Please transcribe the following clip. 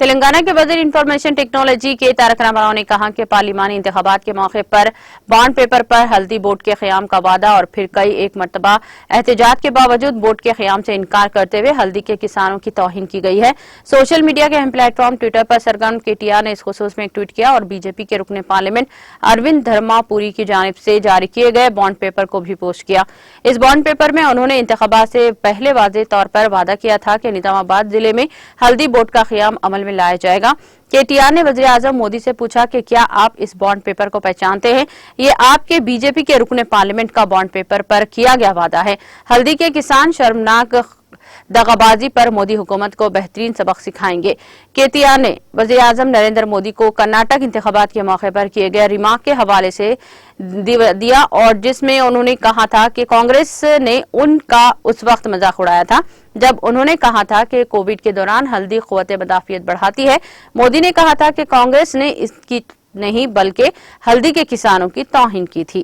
تلنگانہ کے وزیر information technology کے تارک راما نے کہا کہ پارلیمانی انتخابات کے موقع پر بانڈ پیپر پر ہلدی بورڈ کے قیام کا وعدہ اور پھر کئی ایک مرتبہ احتجاج کے باوجود بورڈ کے قیام سے انکار کرتے ہوئے ہلدی کے کسانوں کی توہین کی گئی ہے۔ سوشل میڈیا کے اہم پلیٹ فارم ٹویٹر پر سرگرم KTR نے اس خصوص میں ایک ٹویٹ کیا اور BJP کے رکن پارلیمنٹ اروند دھرما پوری کی جانب سے جاری کیے گئے بانڈ پیپر کو بھی پوسٹ کیا۔ اس بانڈ پیپر میں انہوں نے انتخابات سے پہلے واضح طور پر وعدہ کیا تھا کہ نظام آباد ضلع میں ہلدی بورڈ کا قیام عمل میں لایا جائے گا۔ KTR نے وزیر اعظم مودی سے پوچھا کہ کیا آپ اس بانڈ پیپر کو پہچانتے ہیں؟ یہ آپ کے BJP کے رکن پارلیمنٹ کا بانڈ پیپر پر کیا گیا وعدہ ہے۔ ہلدی کے کسان شرمناک دغابازی پر مودی حکومت کو بہترین سبق سکھائیں گے۔ KTR نے وزیر اعظم نریندر مودی کو کرناٹک انتخابات کے موقع پر کیے گئے ریمارک کے حوالے سے دیا اور جس میں انہوں نے کہا تھا کہ کانگریس نے ان کا اس وقت مذاق اڑایا تھا جب انہوں نے کہا تھا کہ کووڈ کے دوران ہلدی قوت مدافعت بڑھاتی ہے۔ مودی نے کہا تھا کہ کانگریس نے اس کی نہیں بلکہ ہلدی کے کسانوں کی توہین کی تھی۔